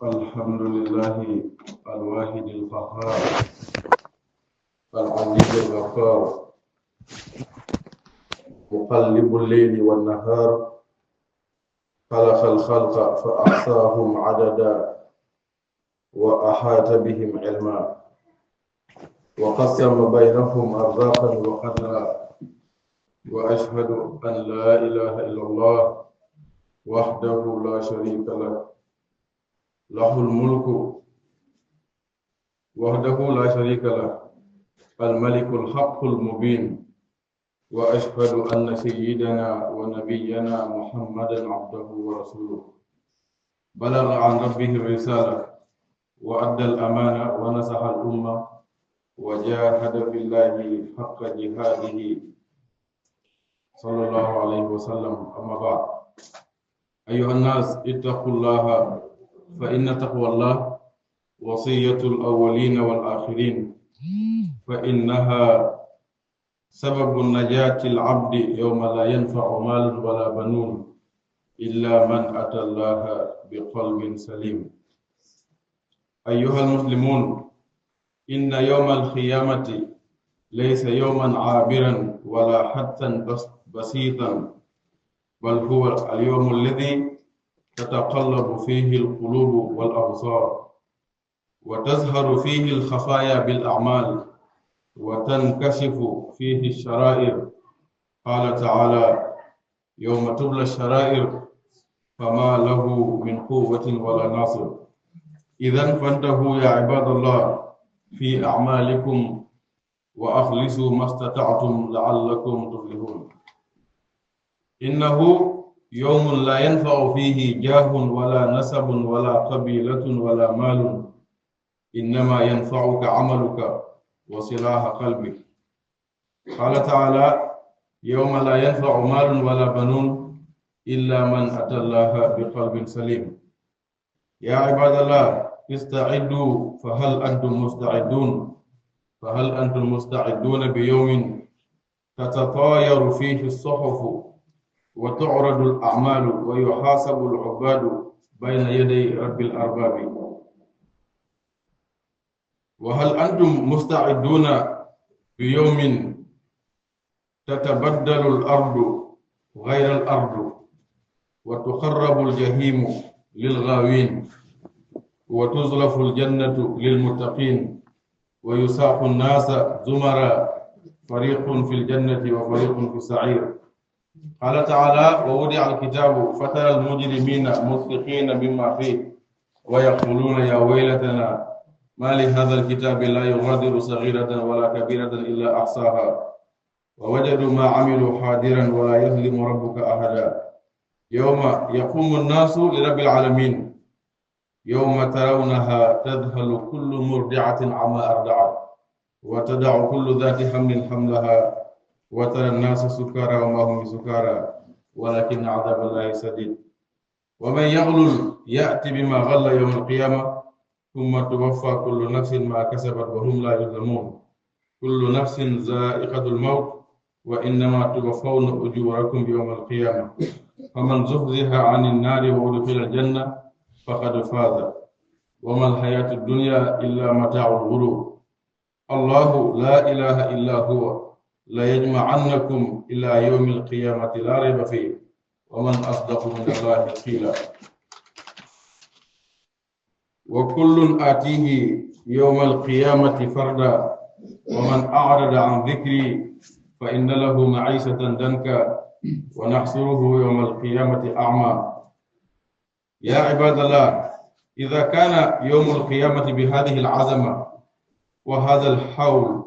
الحمد لله الواحد القهار العزيز الغفار مقلب الليل والنهار خلق الخلق فأحصاهم عددا وأحاط بهم علما وقسم بينهم أرزاقا وقدرا وأشهد أن لا إله إلا الله وحده لا شريك له له الملك وحده لا شريك له الملك الحق المبين وأشهد أن سيدنا ونبينا محمدا عبده ورسوله بلغ عن ربه الرسالة وأدى الأمانة ونصح الأمة وجاهد في الله حق جهاده صلى الله عليه وسلم. أما بعد، أيها الناس اتقوا الله، فإن تقوى الله وصية الأولين والآخرين، فإنها سبب النجاة العبد يوم لا ينفع مال ولا بنون إلا من أتى الله بقلب سليم. أيها المسلمون، إن يوم القيامة ليس يوما عابرا ولا حتى بسيطا، بل هو اليوم الذي تتقلب فيه القلوب والأبصار وتزهر فيه الخفايا بالأعمال وتنكشف فيه الشرائر. قال تعالى: يوم تبلى الشرائر فما له من قوة ولا ناصر. إذن فانتهوا يا عباد الله في أعمالكم وأخلصوا ما استطعتم لعلكم تفلحون. إنه يوم لا ينفع فيه جاه ولا نسب ولا قبيلة ولا مال، إنما ينفعك عملك وصلاح قلبك. قال تعالى: يوم لا ينفع مال ولا بنون إلا من أتى الله بقلب سليم. يا عباد الله، استعدوا، فهل أنتم مستعدون بيوم تتطاير فيه الصحف وتعرض الأعمال ويحاسب العباد بين يدي رب الأرباب؟ وهل أنتم مستعدون بيوم تتبدل الأرض غير الأرض وتقرب الجحيم للغاوين وتزلف الجنة للمتقين ويساق الناس زمرا، فريق في الجنة وفريق في السعير؟ قال تعالى: ووضع الكتاب فترى المجرمين مشفقين مما فيه ويقولون يا ويلتنا ما لهذا الكتاب لا يغادر صغيرة ولا كبيرة إلا أحصاها ووجدوا ما عملوا حاضرا ولا يظلم ربك أحدا. يوم يقوم الناس لرب العالمين، يوم ترونها تذهل كل مرضعة عما أرضعت وتدع كل ذات حمل حملها وترى الناس سكارى وما هم بسكارى ولكن عذاب الله شديد. ومن يغلل يأتي بما غل يوم القيامة ثم توفى كل نفس ما كسبت وهم لا يظلمون. كل نفس ذائقة الموت وإنما توفون أجوركم يوم القيامة، فمن زحزح عن النار وأدخل الجنة فقد فاز، وما الحياة الدنيا إلا متاع الغرور. الله لا إله إلا هو لا يجمعنكم إلى يوم القيامة لا ريب فيه، ومن أصدق من الله قيلا. وكل آتيه يوم القيامة فردا، ومن أعرض عن ذكري فإن له معيشة ضنكا ونحشره يوم القيامة أعمى. يا عباد الله، إذا كان يوم القيامة بهذه العظمة وهذا الحول،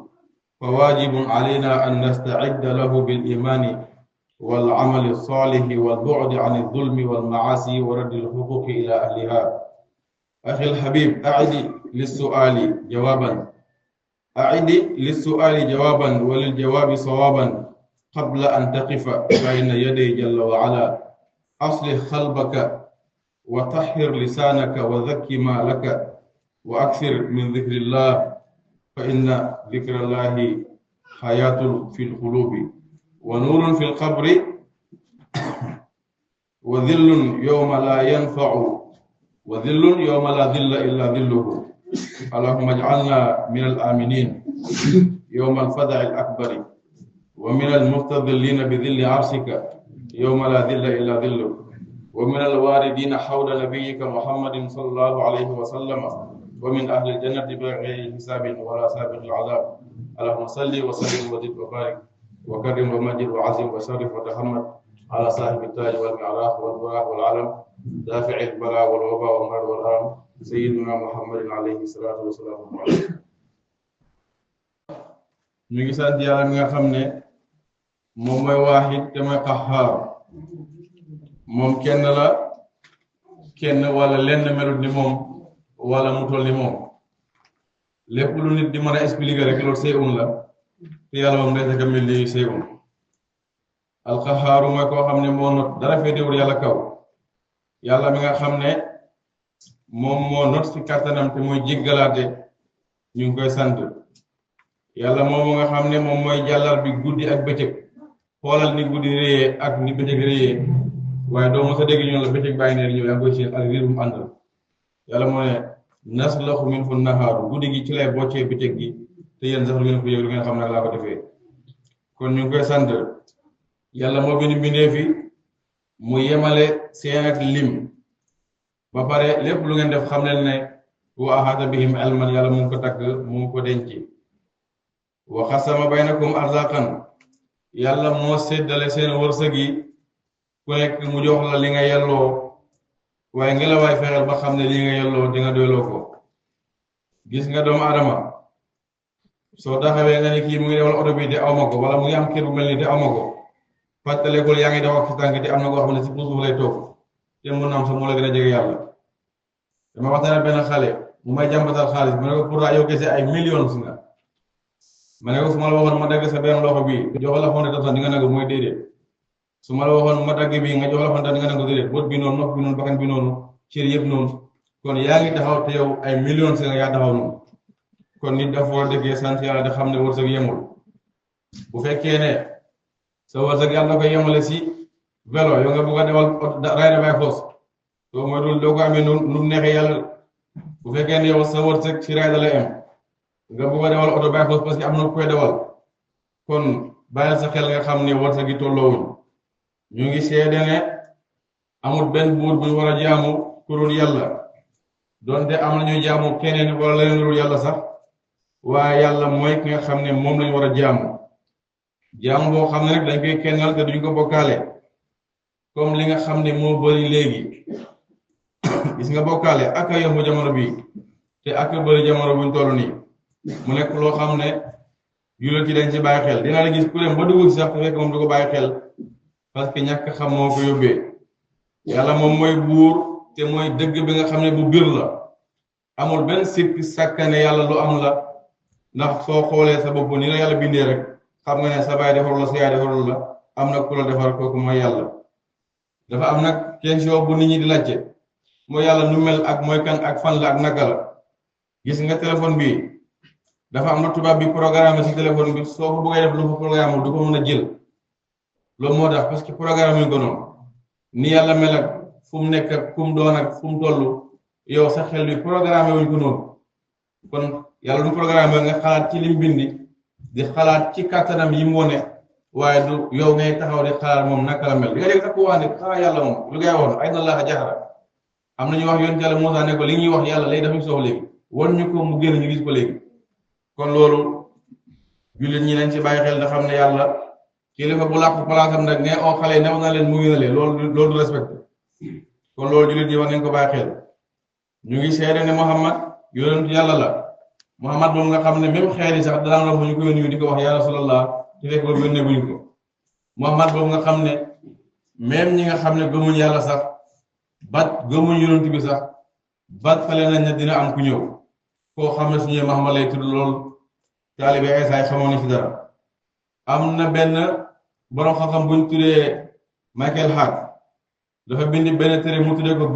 فواجب علينا أن نستعد له بالإيمان والعمل الصالح والبعد عن الظلم والمعاصي ورد الحقوق إلى أهلها. أخي الحبيب، أعد للسؤال جوابا وللجواب صوابا قبل أن تقف بين يدي جل وعلا. أصلح قلبك وطهر لسانك وزكي مالك وأكثر من ذكر الله، فإن ذكر الله حياة في القلوب ونور في القبر وذل يوم لا ينفع وذل يوم لا ذل إلا ذله اللهم اجعلنا من الآمنين يوم الفزع الأكبر ومن المستظلين بذل عرشك يوم لا ذل إلا ذلك ومن الواردين حول نبيك محمد صلى الله عليه وسلم ومن أهل الجنة بغير حساب ولا سابق العذاب اللهم صل وسلم وزد وبارك وكرم ومجد وعزم وشرف وتحمد على صاحب التاج والمعراف والبراق والعلم دافع البلاء والوباء والمرض والهرم سيدنا محمد عليه الصلاة والسلام ñu ngi sant yàlla mi nga xam ne moom mooy waahid te mooy qaxaar moom kenn la kenn wala lenn melut ni moom wala mu toll ni moom lépp lu nit di mën a expliquer rek loolu sey la te yàlla moom day taka mel ni sey alqaxaaru mooy koo xam ne moo not dara féetewul yàlla kaw yàlla mi nga xam ne moom moo not ci kàttanam te mooy jéggalaate ñu ngi koy sant yàlla moomu nga xam ne moom mooy jàllar bi guddi ak bëccëg xoolal ni guddi réyee ak ni bëccëg réyee waaye doo mos a dégg ñoom la bëccëg bàyyi ne ñëw yaa ngi koy seen ak riir bu mu àndal yàlla moo ne naslaxu minhu nahaaru guddi gi ci lay boccee bëccëg gi te yéen sax lu ngeen ko yëg lu ngeen xam ne laa ko defee kon ñu ngi koy sant yàlla moo bind bindee fi mu yemale seen ak lim ba pare lépp lu ngeen def xam leen ne wa ahata bihim ilman yàlla mu ngi ko takk mu ngi ko denc wa xasama baynakum arzaqan yàlla moo séddale seen wërsëg yi ku nekk mu jox la li nga yelloo waaye nga la waay fexeel ba xam ne li nga yelloo di nga doyloo ko gis nga doomu adama soo taxawee nga ne kii mu ngi dewal oto bi te aw ma ko wala mu ngi am kër bu mel ni te aw ma ko fàttalekul yaa ngi daw ak si tànk te am na koo xam ne si suuf lay toog te mun na am sax moo la gën a jege yàlla dama waxtaan benn xale mu may jàmbatal xaalis mu ne ko pourtant yow kese ay millions nga ma ne ko su ma la waxoon ma dagg sa benn loxo bi jox la xonte tatan di nga nangu mooy déedéet su ma la waxoon ma dagg bi nga jox la xonte di nga nangu déedéet bët bi noonu nopp bi noonu bakkan bi noonu cër yëpp noonu kon yaa ngi taxaw te yow ay millions nga yaa taxaw noonu kon nit dafa war a déggee sant yàlla di xam ne wërsëg yemul bu fekkee ne sa wërsëg yàlla ko yemale si vélo yow nga bëgg a dewal rayda bay xoos soo mooy doo ko amee nu neexee yàlla bu fekkee ne yow sa wërsëg si rayda la em nga bëgg a dewal oto bay xoos parce que am na koy dewal kon bàyyil sa xel nga xam ne wërsëg yi tolloowuñ ñu ngi seede ne amul benn buur bu ñu war a jaamu ku dul yàlla donte am na ñuy jaamu keneen wala leneen lu dul yàlla sax waaye yàlla mooy ki nga xam ne moom lañu war a jaamu jaamu boo xam ne rek dañ koy kennal te duñ ko bokkaale comme li nga xam ne moo bari léegi gis nga bokkaale ak a yomb jamono bi te ak a bari jamono buñ toll nii mu nekk loo xam ne jullit yi dañ ci bàyyi xel dina la gis ku dem ba dugg ci sax te fekk moom du ko bàyyi xel parce que ñàkk xam moo ko yóbbee yàlla moom mooy buur te mooy dëgg bi nga xam ne bu bir la amul benn sikk sàkkane yàlla lu am la ndax soo xoolee sa bopp ni la yàlla bindee rek xam nga ne sa baay defarul la sa yaay defarul la am na ku la defar kooku mooy yàlla dafa am nag question bu nit ñi di laajte mooy yàlla nu mel ak mooy kan ak fan la ak naka la gis nga téléphone bi dafa am lu tubaab bi programme ci téléphone bi soo ko bëggee def lu fa programme du ko mën a jël loolu moo tax parce que programme yi ko noonu ni yàlla mel ak fu mu nekk ak fu mu doon ak fu mu toll yow sa xel bi programme wuñ ko noonu kon yàlla du programme nga xalaat ci lim bindi di xalaat ci kàttanam yi mu wone waaye du yow ngay taxaw di xalaat moom naka la mel li nga dégg sax ku wax ne xanaa yàlla moom lu ngay waxoon ay na laa jaxara am na ñu wax yoon yàlla Muusaa ne ko li ñuy wax yàlla léegi dafa ñu soxla léegi won ñu ko mu génn ñu gis ko léegi kon loolu jullit ñi nañ ci bàyyi xel da xam ne yàlla kilifa bu làqu palaasam nag ne oo xale new na leen mu ngi na leen loolu du respecté kon loolu jullit ñi war nañ ko bàyyi xel ñu ngi seede ne Muhammad yonent yàlla la Muhammad moom nga xam ne même xeer yi sax daan romb ñu ko yónni di ko wax ya Rasulallah te fekk boobu yónnee buñ ko Muhammad boobu nga xam ne même ñi nga xam ne gëmuñ yàlla sax bat gëmuñ yonent bi sax bat fale nañ ne dina am ku ñëw koo xam ne suñu Muhammad lay tudd loolu taalibe Isa yi xamoon ni ci dara am na benn borom xam-xam buñ tuddee Michael Hart dafa bind benn téere mu tuddee ko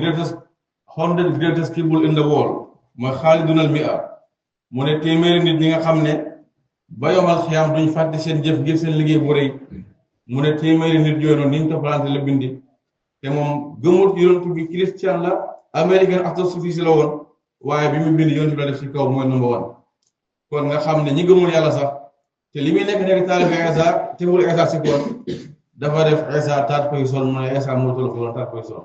greatest people in the world mooy xaalidunal mi'a mu ne téeméeri nit ñi nga xam ne ba yomal xiyaam duñ fàtte seen jëf ngir seen liggéey bu rëy mu ne téeméeri nit yooyu noonu niñ toppalante la bindi te moom gëmut yonent bi christian la American astrophysicist la woon waaye bi mu bind yonent bi la def ci kaw mooy number one. kon nga xam ne ñi gëmul yàlla sax te li muy nekk taalibe Isa teewul Isa si koon dafa def Isa third person mu ne Isa moo toll ko third person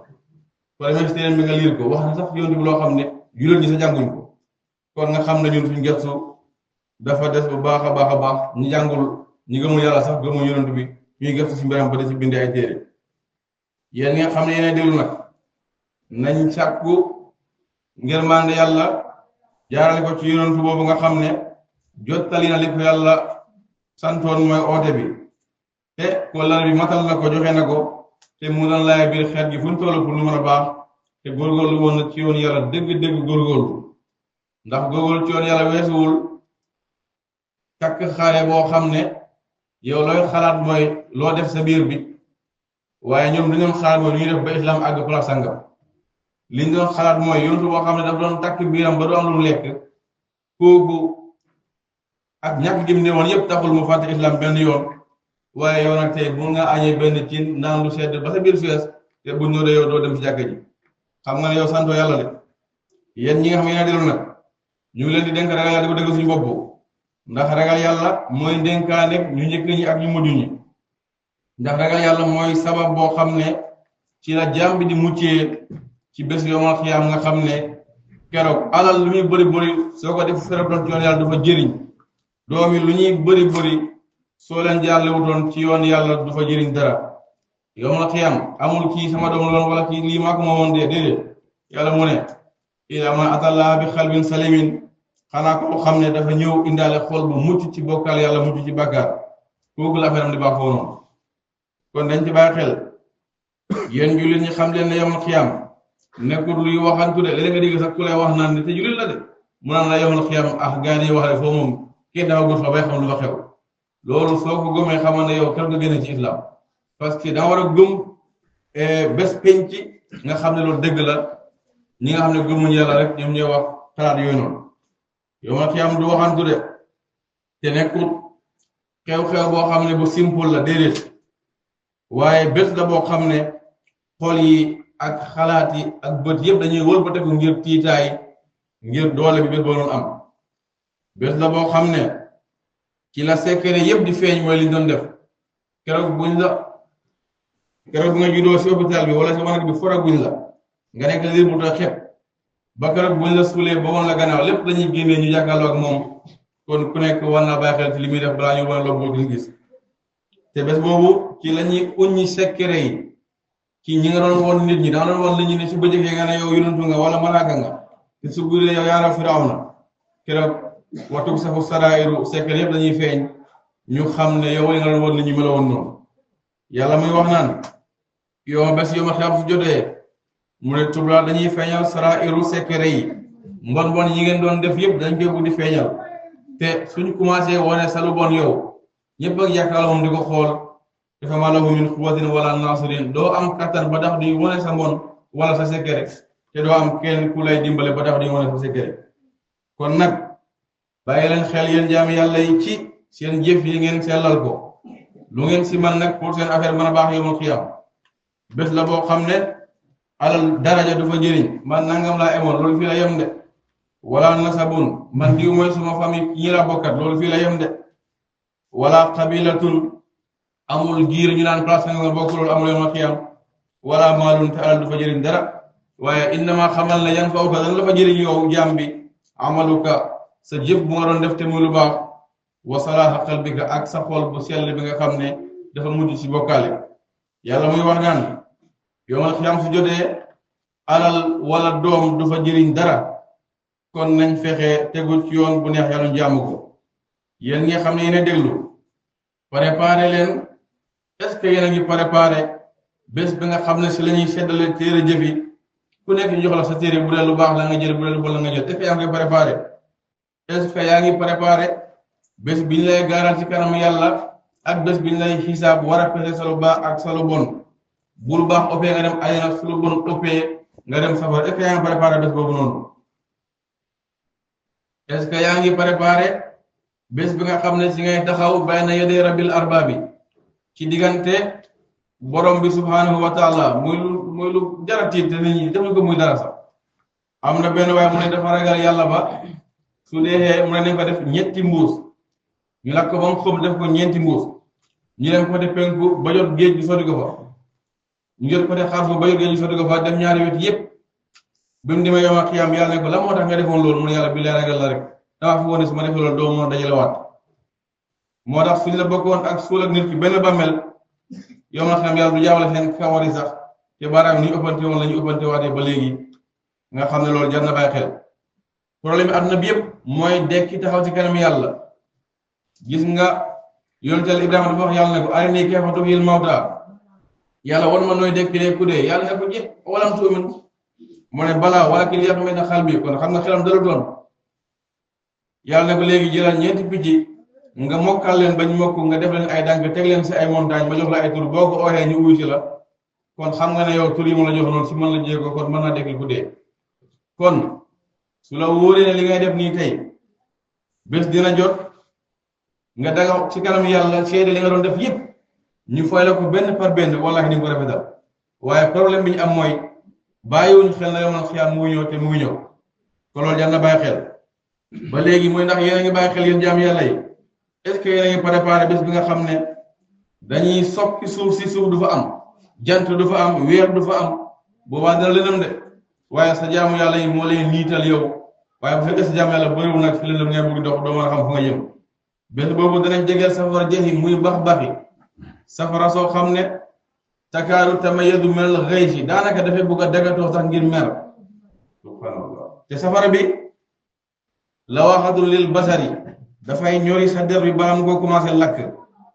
ko demee ci téere bi nga liir ko wax na sax yonent bi loo xam ne jullit ñi sa jànguñ ko kon nga xam ne ñun suñu gëstu dafa des bu baax a baax ñi jàngul ñi gëmul yàlla sax gëmul yonent bi ñuy gëstu si mbiram ba di si bindi ay téere yéen nga xam ne yéen déglu nag nañ sàkku ngërmande yàlla jaarale ko ci yonent boobu nga xam ne jottali na li ko yàlla santoon mooy oote bi te kóllëre bi matal na ko joxe na ko te mu doon laay biir xeet gi fu ñu toll pour lu mën a baax te góorgóorlu woon na ci yoon yàlla dëgg-dëgg góorgóorlu ndax góorgóorlu ci yoon yàlla weesuwul takk xare boo xam ne yow looy xalaat mooy loo def sa biir bi waaye ñoom li ñoom xalaat mooy lu ñuy def ba islam àgg place sangam li ñu doon xalaat mooy yontu boo xam ne dafa doon takk biiram ba du am lu mu lekk kooku ak ñàkk gi mu ne woon yëpp taxul mu fàtte islam benn yoon waaye yow nag tey bu nga añee benn cin naan lu sedd ba sa biir fees te bu ñëwee yow doo dem ci jàkka ji xam nga ne yow santo yàlla de yéen ñi nga xam ne yéen a dellu nag ñu ngi leen di dénk ragal yàlla di ko dégg suñu bopp ndax ragal yàlla mooy dénkaane ñu njëkk ñi ak ñu mujj ñi ndax ragal yàlla mooy sabab boo xam ne ci la jaam bi di muccee ci bés yawmal xiyaam nga xam ne keroog alal lu ñuy bëri soo ko def feratoon ci yoon yàlla dafa jëriñ doom yi lu ñuy bëri soo leen jaarle wutoon ci yoon yàlla du fa jëriñ dara yawmal xiyaam amul kii sama doom loon wala kii lii maa ko moomoon déedéet yàlla mu ne ila man atallaa bi xalbin salimin xanaa koo xam ne dafa ñëw indaale xol bu mucc ci bokkaal yàlla mucc ci bàkkaar kooku la affaire am di baax foofu noonu kon dañ ci bàyyi xel yéen jullit ñi xam leen ne yawmal xiyaam nekkul luy waxantu de léeg nga dégg sax ku lay wax naan ne te jullit la de mu naan la yawmal xiyaam ah gaa yi wax rek foofu moom kenn dafa gut fa bay xam lu fa xew loolu soo ko gëmee xamal ne yow kenn nga génne ci islam parce que da war a gëm bés penc nga xam ne loolu dëgg la ñi nga xam ne gëmuñu yàlla rek ñoom ñooy wax xalaat yooyu noonu yawmal xiyaam du waxantu de te nekkul xew-xew boo xam ne bu simple la déedéet waaye bés la boo xam ne xol yi ak xalaat yi ak bët yëpp dañuy wëlbateeku ngir tiitaay ngir doole bi bés boo doon am bés la boo xam ne ci la secret yëpp di feeñ mooy li ñu doon def keroog bu nga juddoo si hôpital bi wala si wanag bi foraguñ la nga nekk liir bu tooy xepp ba keroog buñ la suulee ba woon la gannaaw lépp lañuy génnee ñu jàkkaarloo ak moom kon ku nekk war naa bàyyi xel ci li muy def balaa ñu wane loo bëgg gis te bés boobu ci lañuy uññi secret yi ci ñi nga doon woon nit ñi da nga doon woon nit ñi ne su bëccëgee nga ne yow yonentu nga wala malaaka nga te su guddee yow yaara Firawna keroog watug safu saraayiru secret yëpp dañuy feeñ ñu xam ne yow li nga doon woon nit ñi mela woon noonu yàlla muy wax naan yow bés yow ma xam su jotee mu ne tubla dañuy feeñal saraayiru secret yi mbon yi ngeen doon def yëpp dañ koy buddi feeñal te suñ commencé wane sa lu bon yow ñëpp ak yaakaar moom di ko xool dafa ma lahu min quwwatin wala nasirin doo am kattan ba tax di wane sa mbon wala sa secret te doo am kenn ku lay dimbale ba tax di wane sa secret kon nag bàyyi leen xel yéen jaami yàlla yi ci seen jëf yi ngeen sellal ko lu ngeen si man nag pour seen affaire mën a baax yawmal qiyaam bés la boo xam ne alal daraja du fa jëriñ man nangam laa emoon loolu fii la yem de wala nasabun man diw mooy suma famille ñi la bokkat loolu fii la yem de wala qabilatun amul giir ñu naan place nga bokk loolu amul yawmal qiyaam wala maalun te alal du fa jëriñ dara waaye innama xamal ne yan fa uka dana la fa jëriñ yow jaam bi amaluka sa jëf bu nga doon def te muy lu baax wa salaaha qalbika ak sa xol bu sell bi nga xam ne dafa mujj ci bokkaale yàlla muy wax naan yawmal qiyaam su jotee alal wala doom du fa jëriñ dara kon nañ fexe tegu ci yoon bu neex yàlla ñu jaamu ko yéen nga xam ne yéen a déglu préparé leen est-ce que yéen a ngi préparé bés bi nga xam ne si la ñuy seddale téere jëf yi ku nekk ñu jox la sa téere bu dee lu baax la nga jël bu dee lu bon la nga jël est-ce que yaa ngi préparé est-ce que yaa ngi préparé bés bi ñu lay gaaral ci kanam yàlla ak bés bi ñu lay xisaab war a pese sa lu baax ak sa lu bon bu lu baax ëppee nga dem àjjana su lu bon ëppee nga dem safara est-ce que yaa ngi préparé bés boobu noonu est-ce que yaa ngi préparé bés bi nga xam ne si ngay taxaw bayna yaday rabbil arbaabi ci diggante borom bi subhanahu wa taala muy lu jaratiit te nit ñi defuñ ko muy dara sax am na benn waaye mu ne dafa ragal yàlla ba su dee mu ne nañ ko def ñetti mbuus ñu lakk ko ba mu xob def ko ñeenti mbuus ñu dem ko def penku ba jot géej gi sotti ko fa ñu jot ko def xarfu ba jot géej gi sotti ko fa dem ñaari wet yépp bi mu demee yow ak xiyaam yàlla ne ko la moo tax nga defoon loolu mu ne yàlla bi lay ragal la rek damaa fi woon ne su ma defee loolu doo mën a dajalewaat moo tax suñu la bokkoon ak suul ak nit ki benn bàmmeel yow ak xiyaam yàlla du jaawale seen kawari sax te baaraam ni ñu ëppante woon la ñu ëppante waatee ba léegi nga xam ne loolu jar na bàyyi xel problème bi àdduna bi yëpp mooy dekki taxaw ci kanam yàlla gis nga yonent Yàlla Ibrahima dafa wax yàlla ne ko arinii kayfa tuhyil mawtaa yàlla wan ma nooy dekkilee ku dee yàlla ne ko jëpp walam tu'min mu ne balaa walaakin liyatma'inna qalbii kon xam nga xelam dara doon yàlla ne ko léegi jëlal ñeenti picc nga mokkal leen bañ mokk nga def leen ay dànk teg leen si ay montagne ma jox la ay tur boo ko ooxee ñu uyu si la kon xam nga ne yow tur yi mu la jox noonu si mën la jéego kon mën naa dekkil ku dee kon su la wóoree ne li ngay def nii tey bés dina jot nga daga ci kanam yàlla seede li nga doon def yëpp ñu fay la ko benn par benn wallahi ni nga ko rafetal waaye problème bi ñu am mooy bàyyiwuñu xel na yomal xiyaam mu ngi ñëw te mu ngi ñëw kon loolu jar na bàyyi xel ba léegi mooy ndax yéen a ngi bàyyi xel yéen jaam yàlla yi est-ce que yéen a ngi préparé bés bi nga xam ne dañuy soppi suuf si suuf du fa am jant du fa am weer du fa am boobaa dina lëndëm de waaye sa jaamu yàlla yi moo leen niital yow waaye bu fekkee sa jaamu yàlla bëriwul nag fi lëndëm ngay bëgg dox doo mën a xam fu nga jëm bés boobu danañ jegeel safara jahim muy bax-baxi safara soo xam ne takaaru tamayyazu minal ghayzi daanaka dafay bëgg a dagatoo sax ngir mer subhanallah te safara bi lawaaxatul lil basari dafay ñori sa der bi balaa mu ko commencé lakk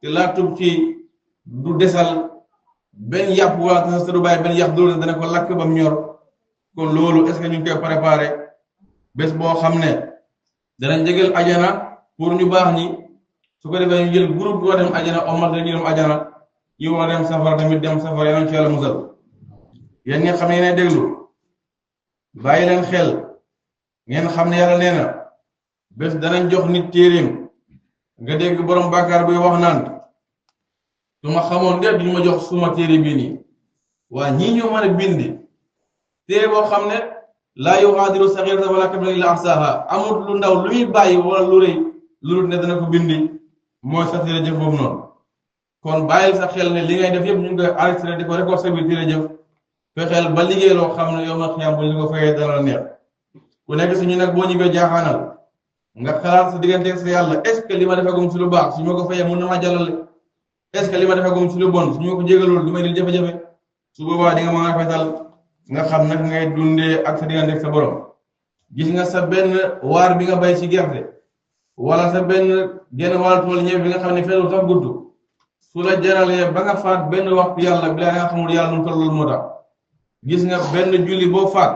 te laa tub ci du desal benn yàpp wala sa du bàyyi benn yàpp doolu dana ko lakk ba mu ñor kon loolu est-ce que ñu ngi koy préparé bés boo xam ne danañ jegeel ajana pour ñu baax ñi su ko defee ñu jël groupe boo dem ajana omal ñu dem ajana ñu war dem safara tamit dem safara yàlla ci yàlla musal yéen ngeen xam ne yéenay déglu bàyyi leen xel ngeen xam ne yàlla nee na bés danañ jox nit téeréem nga dégg borom bàkkaar buy wax naan su ma xamoon de duñu ma jox suma téere bii nii waa ñii ñoo mën a bind téere boo xam ne laa yughadiru saghiratan wala kabiratan illa ahsaha amul lu ndaw lu muy bàyyi wala lu rëy lu ne dana ko bindi mooy sa téere jëf boobu noonu kon bàyyil sa xel ne li ngay def yëpp ñu ngi koy enregistré di ko record sa biir téere jëf fexeel ba liggéey loo xam ne yow ma xiyam bu ñu ko fayee dana la neex ku nekk si ñu nag boo ñibbee jaaxaanal nga xalaat sa diggante sa yàlla est ce que li ma defagum si lu baax su ñu ma ko fayee mën na maa jàllale est ce que li ma defagum si lu bon su ñu ma ko jégalul du may di jafe-jafe su boobaa di nga mën a rafetal nga xam nag ngay dundee ak sa diggante ak sa borom gis nga sa benn waar bi nga bay ci gerte wala sa benn genn wàll tool ñëw bi nga xam ne feesul sax gudd su la jaralee ba nga faat benn waxtu yàlla bi la nga xamul yàlla nu mu toll loolu moo tax gis nga benn julli boo faat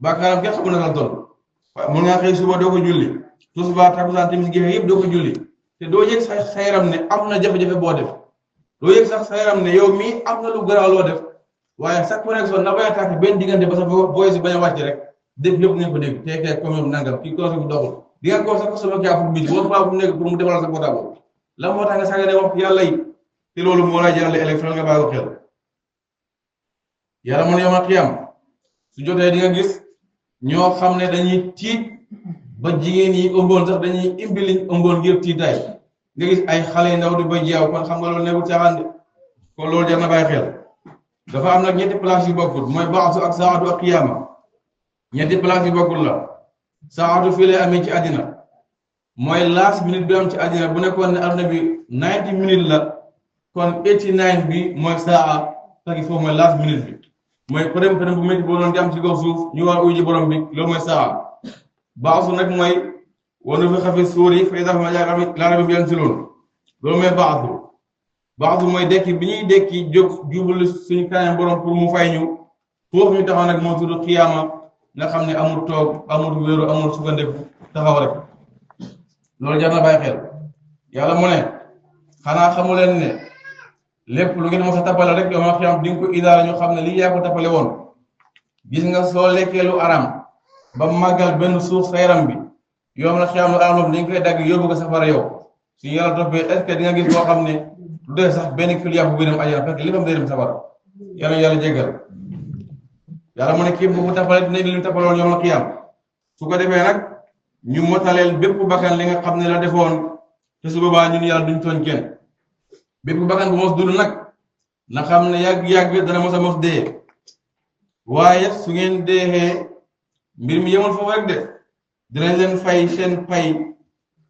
bàkkaaram kenn xamul na la toll waaye mun ngaa xëy suba doo ko julli tisbaar takkusaan timis géexe yëpp doo ko julli te doo yëg sax sa yaram ne am na jafe-jafe boo def doo yëg sax sa yaram ne yow mii am na lu garaaw loo def waaye sa connexion na bañ a tàkk benn diggante ba sa booy si bañ a wàcc rek dégg lépp ngeen ko dégg te kay comme yow nangam kii conseil bu doxul di nga ko sa customer care pour biti wala bu nekk pour mu defal sa portable la moo tax nga sàggane wax yàlla yi te loolu moo lay jarale élection nga bàyyi ko xel yàlla man yow ma xiyam su jotee di nga gis ñoo xam ne dañuy tiit ba jigéen yi ëmboon sax dañuy imbi liñ ëmboon ngir tiitaay nga gis ay xale ndaw di ba jeew kon xam nga loolu nekkul caaxaan de kon loolu jar na bàyyi xel dafa am nag ñetti place yu bokkul mooy baasu ak saatu ak qiyaama ñetti place yu bokkul la saatu fii lay amee ci àddina mooy last minute bi am ci àddina bu nekkoon ne àddina bi 90 minutes la kon 89 bi mooy saa fekk foofu mooy last minute bi mooy përëm bu métti boo doon jàmm ci kaw suuf ñu war uy ji borom bi loolu mooy saa baasu nag mooy wanu fi xafi suuri fa idaa hum ilaa rabbihim yansiluun loolu mooy baasu mooy dekki bi ñuy dekki jóg jublu suñu kanam borom pour mu fay ñu foofu ñu taxaw nag moo tudd qiyaama nga xam ne amul toog amul wéeru amul sukkandiku taxaw rek loolu jar na bàyyi xel yàlla mu ne xanaa xamu leen ne lépp lu ngeen mos a tapale rek yow ma xiyam di nga ko idaara ñu xam ne lii yaa ko tapale woon gis nga soo lekkee lu aram ba màggal benn suuf sa yaram bi yow ma xiyam lu aram boobu dañ koy dagg yóbbu ko safara yow su yàlla toppee est-ce que di nga gis boo xam ne du dee sax benn kilo yàpp bu dem ajana fekk li fam day dem safara yàlla jéggal yàlla mu ne képp bu tapalee dinañ leen tapaloon yawmal qiyaam su ko defee nag ñu motaleel bépp bakkan li nga xam ne la defoon te su boobaa ñun yàlla duñ tooñ kenn bépp bakkan bu mos dund nag na xam ne yàgg-yàgg dana mos a mos dee waaye su ngeen deexee mbir mi yemul foofu rek de dinañ leen fay seen pay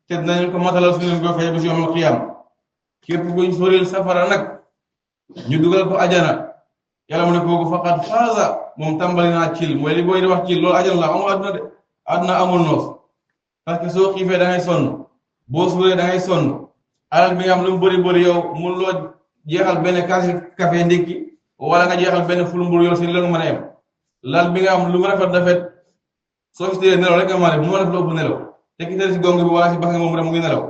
te dinañ ko matalal su leen ko fay ba si yawmal qiyaam képp kuñ soril safara nag ñu dugal ko ajana yàlla mu ne kooku faqat faaza moom tàmbali naa cil mooy li booy di wax cil loolu ajana la amul àdduna de àdduna amul noos parce que soo xiifee da ngay sonn boo suuree da ngay sonn alal bi nga xam lu mu bëri bëri yow mun loo jeexal benn kaasi café ndékki wala nga jeexal benn ful mburu yow si la nga mën a yem lal bi nga xam lu mu rafet soo si nelaw rek nga mën a def mu mën a def lu ëpp nelaw te ki tëdd si gong bi wala si bas nga moom rek mu ngi nelaw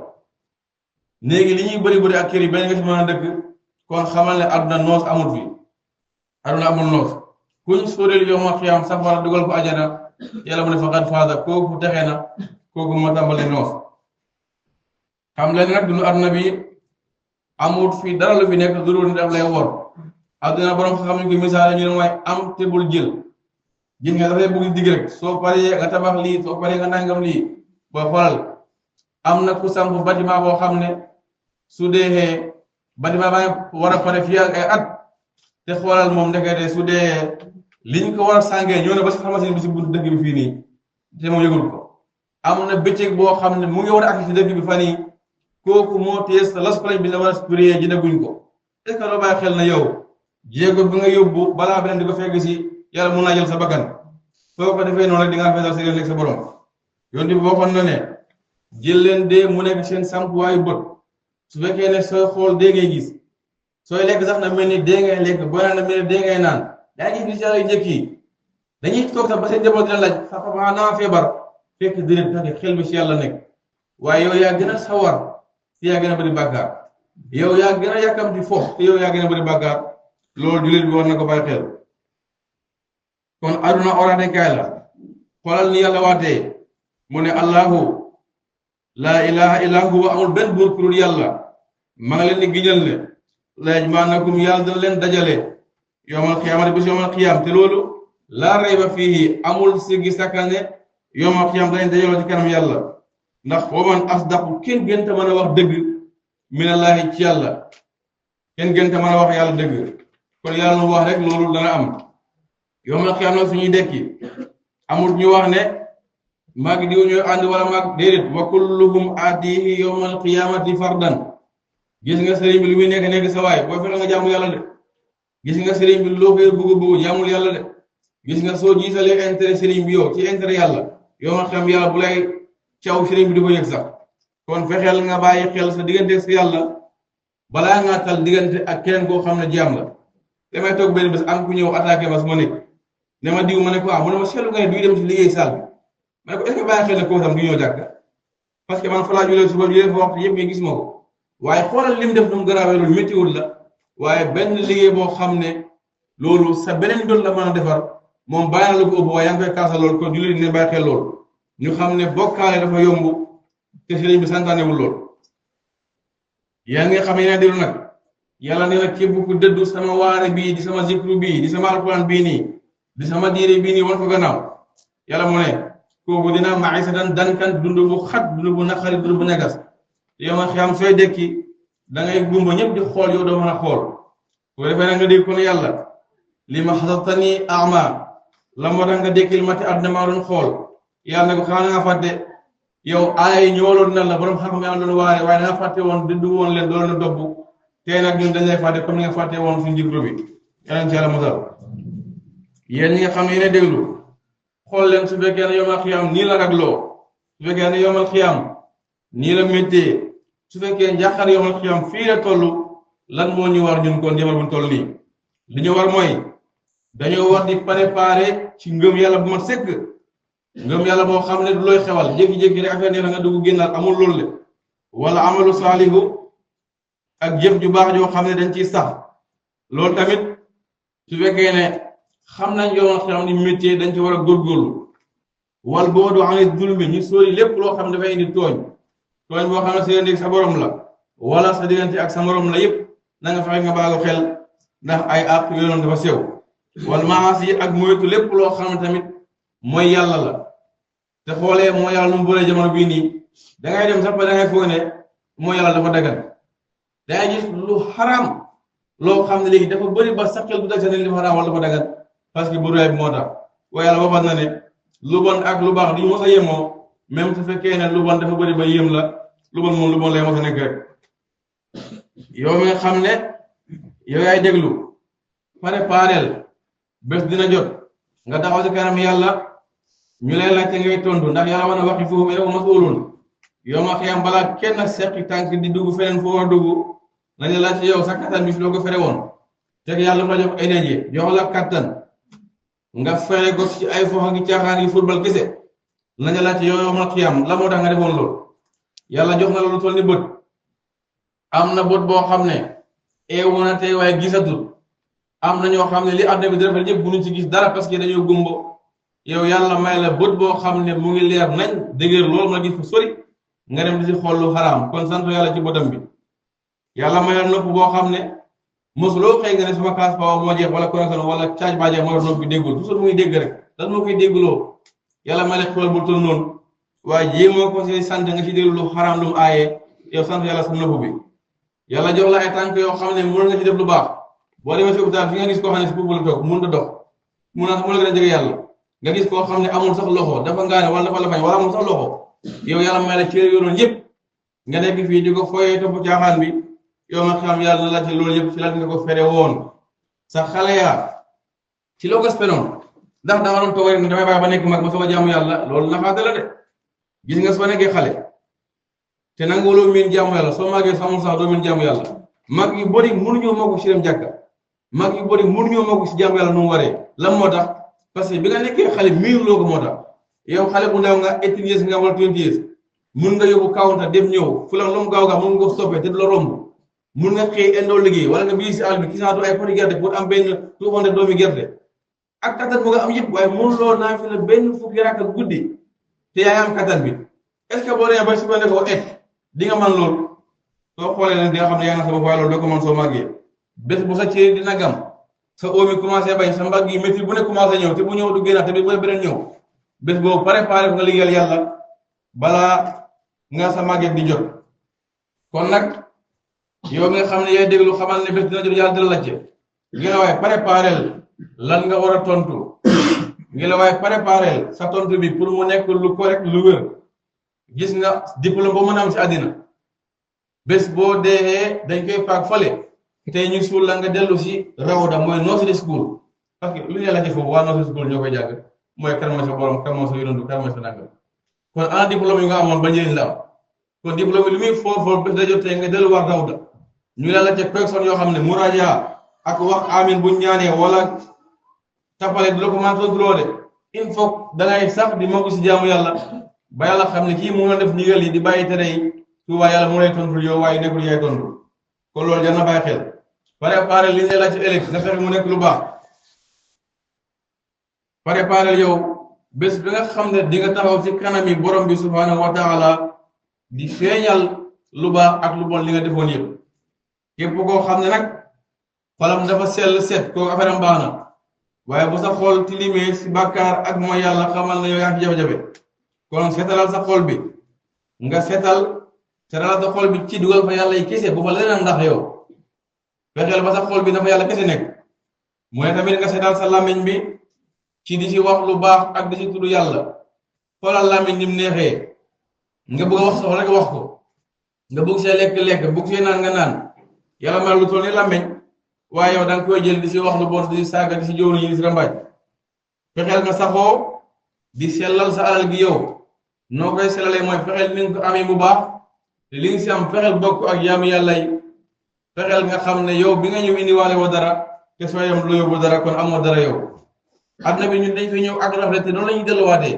léegi li ñuy bëri bëri ak kër yi benn nga si mën a dëkk kon xamal ne àdduna noos amul fi àdduna amul noos kuñ sóoreel yawmal qiyaam safara dugal ko ajana yàlla mu ne faqad faaza kooku texe na kooku moo tàmbali noos xam leen nag dunu àdduna bi amul fi dara lu fi nekk lu dul daf lay wor àdduna borom xam ñu ko misaale ñu ne mooy am te bul jël gis nga dafay bëgg digg rek soo paree nga tabax lii soo paree nga nangam lii ba xoolal am na ku samp bâtiment boo xam ne su dee bâtiment ba war a pare fii ak ay at te xoolal moom ndekete su dee liñ ko war a sàngee ñëw na ba si xamante bi si buntu dëkk bi fii nii te moom yëgul ko am na bëccëg boo xam ne mu ngi war a agsi si dëkk bi fan yi kooku moo téye sa las palañ bi la war a spiré jëndaguñ ko est-ce que loo bàyyi xel na yow jéego bi nga yóbbu balaa beneen di ko fekk si yàlla mun naa jël sa bakkan soo ko defee noonu rek di nga rafetal sa yéen sa borom yoon bi waxoon na ne jël leen dee mu nekk seen sampuwaayu bët su fekkee ne sooy xool dee ngay gis sooy lekk sax na mel ni dee ngay lekk booy naan na mel ni dee ngay naan yaa gis ni yàlla yu njëkk yi dañuy toog sax ba seen njaboot dina laaj sax papa naa feebar fekk déedéet fekk xel mi si yàlla nekk waaye yow yaa gën a sawar te yaa gën a bëri bàkkaar yow yaa gën a yàkkamti foofu te yow yaa gën a bëri bàkkaar loolu jullit bi war na ko bàyyi xel kon aduna oraate kaay la xoolal ni yàlla waatee mu ne allahu laa ilaha illa huwa amul benn buur ku dul yàlla ma nga leen di giñal ne la yajma'annakum yàlla dana leen dajale yawmal qiyaamati bis yawmal qiyaam te loolu laa rayba fiihi amul siggi sakkane yawmal qiyaam dañ dajaloo ci kanam yàlla ndax wa man asdaqu kenn gën te mën a wax dëgg minallahi ci yàlla kenn gën te mën a wax yàlla dëgg kon yàlla lu wax rek loolu dana am yawmal qiyaam nag suñuy dekki amul ñu wax ne maag diw ñooy ànd wala maag déedéet wa kulluhum aatihi yawmal qiyaamati fardan gis nga sëriñ bi lu muy nekk sa waay boo fexe nga jàmm yàlla de gis nga sëriñ bi loo koy bëgg jàmmul yàlla de gis nga soo jiitalee intérêt sëriñ bi yow ci intérêt yàlla yawmal qiyaam yàlla bu lay caw sëriñ bi di ko yëg sax kon fexeel nga bàyyi xel sa diggante si yàlla balaa ngaa tal diggante ak keneen koo xam ne jaam la damay toog benn bés am ku ñëw attaqué ma su ma nekk ne ma diw ma ne ko mu ne ma seetlu nga ne duy dem ci liggéey saal bi ma ne ko est-ce que bàyyi xel ne koo tam du ñëw jàkka parce que man fa laa julee suba julee fa waxtu yëpp nga gis ma ko waaye xoolal lim def nu mu garaawee loolu méttiwul la waaye benn liggéey boo xam ne loolu sa beneen doon la mën a defar moom bàyyi na la ko ëpp waaye yaa ngi koy kaasa loolu kon jullit ne bàyyi xel loolu ñu xam ne bokkaale dafa yomb te sëriñ bi santaanewul lool yaa ngi xam ne déglu nag yàlla nee na képp ku dëddu sama waare bii di sama zikru bii di sama alquran bii nii di sama diire bii nii wan ko gannaaw yàlla mu ne kooku dina maisatan dankan dund bu xat dund bu naqari dund bu negas yow ma xam sooy dekki da ngay gumba ñëpp di xool yow doo mën a xool bu defee nag nga dégg ko ne yàlla li ma xasatani ama la moo tax nga dekkil ma te àdduna maa doon xool yàlla ne ko xanaa nga fàtte yow aay ñëwaloon na la borom xam-xam yaa doon waaye da nga fàtte woon dëddu woon leen doon na dobbu tey nag ñun dañ lay fàtte comme ni nga fàtte woon suñu jikko bi yàlla ci yàlla mosal yéen ñi nga xam ne yéen a déglu xool leen su fekkee ne yawmal qiyaam nii la ragloo su fekkee ne yawmal qiyaam nii la méttee su fekkee njàqar yawmal qiyaam fii la toll lan moo ñu war ñun kon jamono bu ñu toll nii li ñu war mooy dañoo war di préparer ci ngëm yàlla bu ma sëkk ngëm yàlla boo xam ne du looy xewal jékki-jékki rek affaire nee na nga dugg génnaat amul loolu le wala amalu saalihu ak jëf ju baax joo xam ne dañ ciy sax loolu tamit su fekkee ne xam nañ yawmal qiyaam ni métier dañ ci war a góorgóorlu wal boodu ani zulmi ñu sóori lépp loo xam ne dafay indi tooñ boo xam ne sa diggante ak sa borom la wala sa diggante ak sa morom la yépp na nga fexe nga baago xel ndax ay àq yoonoon dafa sew wal maasi ak moytu lépp loo xam ne tamit mooy yàlla la te xoolee mooy yàlla nu mu bëree jamono bii nii dangay dem sax ba dangay foog ne mooy yàlla dafa dagan dangay gis lu xaraam loo xam ne léegi dafa bëri ba sa xel bu dagg sa ne li xaraam wala dafa dagan parce que bu réy bi moo tax waaye yàlla waxoon na ne lu bon ak lu baax du ñu mos a yemoo même su fekkee ne lu bon dafa bëri ba yéem la lu bon moom lu bon lay mos a nekk rek yow mi nga xam ne yow yaay déglu pareel bés dina jot nga taxaw ci kanam yàlla ñu lay laajte ngay tontu ndax yàlla wana waxi foofu yow mas'ulun yow ma xiyam balaa kenn seqi tànk di dugg feneen foo war a dugg nañu laajte yow sa kattan bi fi loo ko fere woon teg yàlla dafa jox énergie jox la kattan nga fere ko ci ay foo ngi caaxaan yi football kese nañu laajte yow ma xiyam la moo tax nga defoon loolu yàlla jox na la lu toll ni bët am na bët boo xam ne eewu na tey waaye gisatul am na ñoo xam ne li àdduna bi di rafet ñëpp mënuñ ci gis dara parce que dañoo gumbo yow yàlla may la bët boo xam ne mu ngi leer nañ dëgër loolu nga gis fu sori nga dem di si xool lu xaraam kon sant yàlla ci bëtam bi yàlla may la nopp boo xam ne mosuloo xëy nga ne suma kaas paaw moo jeex wala connexion wala caaj baa jeex moo nopp bi déggul toujours muy dégg rek lan moo koy dégguloo yàlla may la xool bu toll noonu waaye jéemoo ko si sant nga si déglu lu xaraam lu mu aaye yow sant yàlla sa nopp bi yàlla jox la ay tànk yoo xam ne mën nga ci def lu baax boo demee si hôpital fi nga gis koo xam ne si foofu la toog mun da dox mun na gën a jege yàlla nga gis koo xam ne amul sax loxo dafa ngaane wala dafa la fañ wala amul sax loxo yow yàlla may la cër yoroon yëpp nga nekk fii di ko fooyee topp caaxaan bi yow nga xam yàlla na laajte loolu yëpp ci lan nga ko fere woon sa xale yaa ci loo ko spenoon ndax danga doon toog rek damay bàyyi ba nekk mag ma soog a jaamu yàlla loolu naxaate la de gis nga soo nekkee xale te nanguwuloo miin jaamu yàlla soo màggee samul sax doo miin jaamu yàlla mag yu bëri mënuñoo mokk ci dem jàkka mag yu bëri mënuñoo mokk ci jaamu yàlla nu mu waree lan moo tax parce que bi nga nekkee xale miin loo ko moo tax yow xale bu ndaw nga 18 years nga wala 20 years mun nga yóbbu kawanta dem ñëw fu la lu mu gaaw gaaw mun nga ko stoppé te du la romb mun nga xëy indoo liggéey wala nga bii si àll bi gisaatu ay poti gerte pour am benn 200 doomi gerte ak kattan bu nga am yëpp waaye mënuloo naa fi la benn fukki rakk guddi te yaa am kattan bi est-ce que boo demee ba suba ne ko di nga mën loolu soo xoolee nag di nga xam ne yaa ngi sa bopp waaye loolu doo ko mën soo màggee bés bu sa cër dina gam sa oom yi commencé bañ sa mbagg yi métti bu ne commencé ñëw te bu ñëw du génnaat te bu beneen ñëw bés boobu préparé ko nga liggéeyal yàlla balaa nga sa màgget di jot kon nag yow mi nga xam ne yaay déglu xamal ne bés dina jot yàlla dina laajte ngi la waaye préparé lan nga war a tontu ngi la waaye préparé sa tontu bi pour mu nekk lu correct lu wér gis nga diplôme boo mën a am si àddina bés boo dee dañ koy faak fale tey ñu suul la nga dellu si rawda mooy nursery school parce que lu ñu la ci foofu waa nursery school ñoo koy jàng mooy kan mooy sa borom kan mooy sa yonantu kan mooy sa nangam kon ana diplôme yi nga amoon ba njëriñ la am kon diplôme yi li muy foor bés da jot tey nga delluwaat rawda ñu la ci personne yoo xam ne muraja ak wax amin bu ñaanee wala tapale du la ko mën a tontu de il faut dangay sax di mokk si jaamu yàlla ba yàlla xam ne kii mu ngi def ndigal yi di bàyyi tere yi tuubaa yàlla mu lay tontu yow waaye nekkul yaay tontu kon loolu jar na bàyyi xel préparé li ñu la ci ëllëg nga fexe mu nekk lu baax préparé yow bés bi nga xam ne di nga taxaw ci kanam yi borom bi subhanahu wa taala di feeñal lu baax ak lu bon li nga defoon yëpp képp koo xam ne nag xolam dafa sell set kooku affaire am baax na waaye bu sa xol tilimee si bàkkaar ak mooy yàlla xamal na yow yaa ci jafe-jafe kon seetalal sa xol bi nga seetal sa xol bi ci dugal fa yàlla yi kese bu fa leneen ndax yow fexeel ba sa xol bi dafa yàlla kese nekk mooy tamit nga seetal sa làmmiñ bi ci di ci wax lu baax ak di ci tudd yàlla xoolal làmmiñ ni mu neexee nga bëgg a wax soxla rek wax ko nga bëgg see lekk bëgg see naan nga naan yàlla mel lu toll ni làmmiñ waaye yow da nga koy jël di si wax lu bon di si saaga di si jóoru yi di si rambaaj fexeel nga saxoo di sellal sa alal gi yow noo koy sellalee mooy fexeel ni nga ko amee bu baax te li nga si am fexeel bokk ak yaami yàlla yi fexeel nga xam ne yow bi nga ñëw indiwaale woo dara te soo yam lu yóbbu dara kon amoo dara yow àdduna bi ñun dañ fi ñëw ak rafet te noonu la ñuy delluwaatee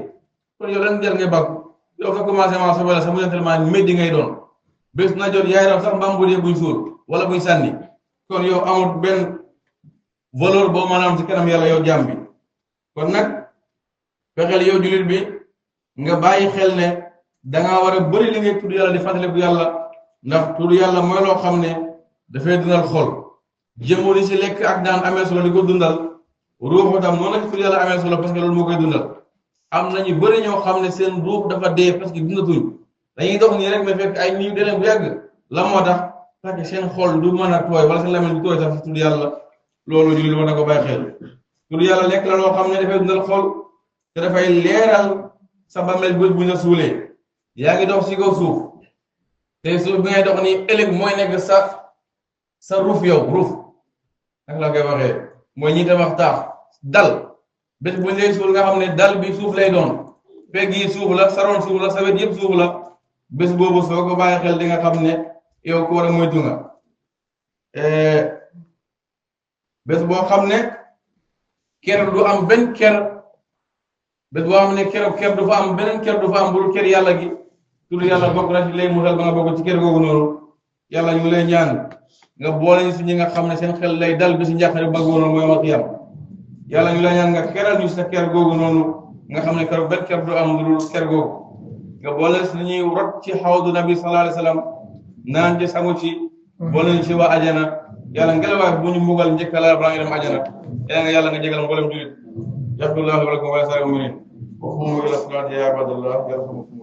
kon yow lan jar ngay bàkku yow fa commencé maa sobale sa mujjantelment méddi ngay doon bés na jot yaay raw sax mbaam bu dee buñ suul wala buñ sànni kon yow amul benn valeur boo maanaam ci kanam yàlla yow jaam bi kon nag fexeel yow jullit bi nga bàyyi xel ne dangaa war a bëri li ngay tudd yàlla di fàttaliku yàlla ndax tudd yàlla mooy loo xam ne dafay dundal xol jëmoo di si lekk ak daan amee solo di ko dundal ruuxu tam noonu la ci tur yàlla amee solo parce que loolu moo koy dundal am nañu bëri ñoo xam ne seen ruux dafa dee parce que dundatuñ dañuy dox nii rek mais fekk ay niw deleen bu yàgg la moo tax parce que seen xol du mën a tooy wala seen làmmiñ du tooy sax tur yàlla loolu jullit war na ko bàyyi xel tur yàlla lekk la loo xam ne dafay dundal xol te dafay leeral sa bàmmeel bu ñu la suulee yaa ngi dox si kaw suuf te suuf bi ngay dox nii ëllëg mooy nekk sa ruuf yow ruuf ak la koy waxee mooy ñi tabax taax dal bés bu ñu lay suul nga xam ne dal bi suuf lay doon pegg yi suuf la saroon suuf la sa wet yëpp suuf la bés boobu soo ko bàyyi xel di nga xam ne yow ku war a moytu nga bés boo xam ne ker du am benn ker bés boo xam ne ker du fa am beneen ker du fa am bul ker yàlla gi tur yàlla bokk na ci lay musal ba nga bokk ci ker googu noonu yàlla ñu ngi lay ñaan nga boole ñu si ñi nga xam ne seen xel lay dal bi si njàqare bu bëggoon mooy wax yam yàlla ñu lay ñaan nga keral ñu sa ker googu noonu nga xam ne ker benn ker du am lu dul ker googu nga boole si ñuy rot ci xawdu nabi sallallahu alayhi wa sallam naan ci sangu ci boole ñu ci waa ajana yàlla ngelawaay bu ñu mbugal njëkk la balaa nga dem ajana yàlla nga jégal mboolem julit yabdullahi wa lakum wa sa'il mu'minin wa qumu ila salati ya ibadallah yarhamukum